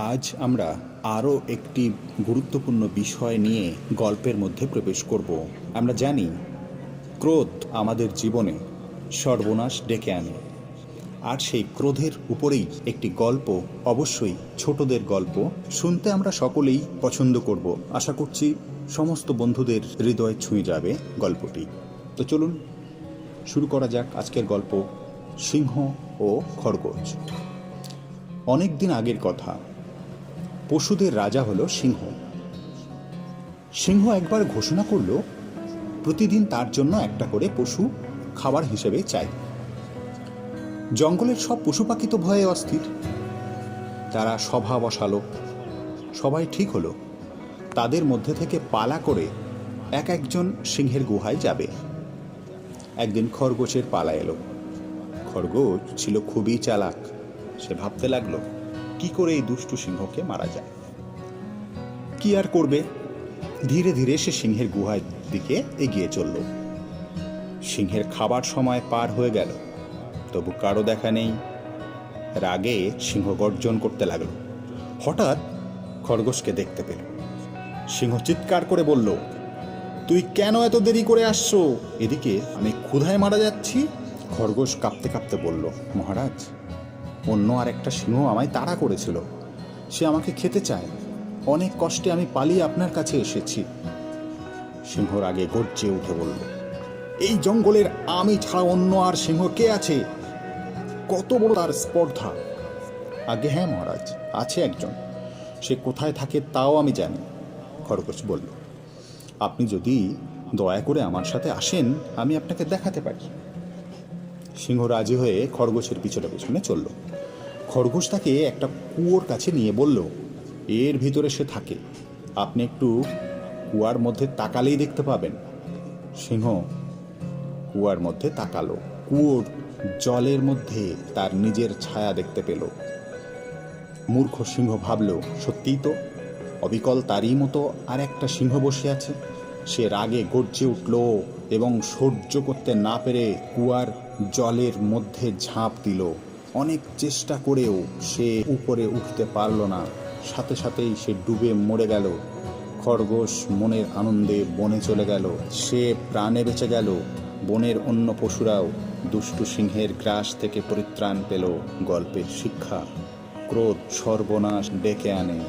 আজ আমরা আরও একটি গুরুত্বপূর্ণ বিষয় নিয়ে গল্পের মধ্যে প্রবেশ করব। আমরা জানি ক্রোধ আমাদের জীবনে সর্বনাশ ডেকে আনে, আর সেই ক্রোধের উপরেই একটি গল্প, অবশ্যই ছোটদের গল্প, শুনতে আমরা সকলেই পছন্দ করব। আশা করছি সমস্ত বন্ধুদের হৃদয় ছুঁয়ে যাবে গল্পটি। তো চলুন শুরু করা যাক আজকের গল্প, সিংহ ও খরগোশ। অনেক দিন আগের কথা। পশুদের রাজা হলো সিংহ। সিংহ একবার ঘোষণা করল প্রতিদিন তার জন্য একটা করে পশু খাবার হিসেবে চাই। জঙ্গলের সব পশু পাখি তো ভয়ে অস্থির। তারা সভা বসালো। সবাই ঠিক হলো তাদের মধ্যে থেকে পালা করে এক একজন সিংহের গুহায় যাবে। একদিন খরগোশের পালা এলো। খরগোশ ছিল খুবই চালাক। সে ভাবতে লাগলো কি করে এই দুষ্টু সিংহকে মারা যায়। কি আর করবে, ধীরে ধীরে সে সিংহের গুহার দিকে এগিয়ে চলল। সিংহের খাবার সময় পার হয়ে গেল, তবু কারো দেখা নেই। রাগে সিংহ গর্জন করতে লাগলো। হঠাৎ খরগোশকে দেখতে পেল। সিংহ চিৎকার করে বলল, তুই কেন এত দেরি করে আসছো? এদিকে আমি ক্ষুধায় মারা যাচ্ছি। খরগোশ কাঁপতে কাঁপতে বলল, মহারাজ, অন্য আর একটা সিংহ আমায় তাড়া করেছিল। সে আমাকে খেতে চায়। অনেক কষ্টে আমি পালিয়ে আপনার কাছে এসেছি। সিংহ রাগে গর্জে উঠে বলল, এই জঙ্গলের আমি ছাড়া অন্য আর সিংহ কে আছে? কত বড় তার স্পর্ধা! আগে হ্যাঁ মহারাজ, আছে একজন। সে কোথায় থাকে তাও আমি জানি। খরগোশ বলল, আপনি যদি দয়া করে আমার সাথে আসেন, আমি আপনাকে দেখাতে পারি। সিংহ রাজি হয়ে খরগোশের পিছনে পিছনে চলল। খরগোশ তাকে একটা কুয়োর কাছে নিয়ে বলল, এর ভিতরে সে থাকে। আপনি একটু কুয়ার মধ্যে তাকালেই দেখতে পাবেন। সিংহ কুয়ার মধ্যে তাকালো। কুয়োর জলের মধ্যে তার নিজের ছায়া দেখতে পেল। মূর্খ সিংহ ভাবল, সত্যিই তো, অবিকল তারই মতো আর একটা সিংহ বসে আছে। সে রাগে গর্জে উঠল এবং সহ্য করতে না পেরে কুয়ার জলের মধ্যে ঝাঁপ দিল। অনেক চেষ্টা করেও সে উপরে উঠতে পারল না। সাথে সাথেই সে ডুবে মরে গেল। খরগোশ মনের আনন্দে বনে চলে গেল। সে প্রাণে বেঁচে গেল। বনের অন্য পশুরাও দুষ্টু সিংহের গ্রাস থেকে পরিত্রাণ পেল। গল্পের শিক্ষা, ক্রোধ সর্বনাশ ডেকে আনে।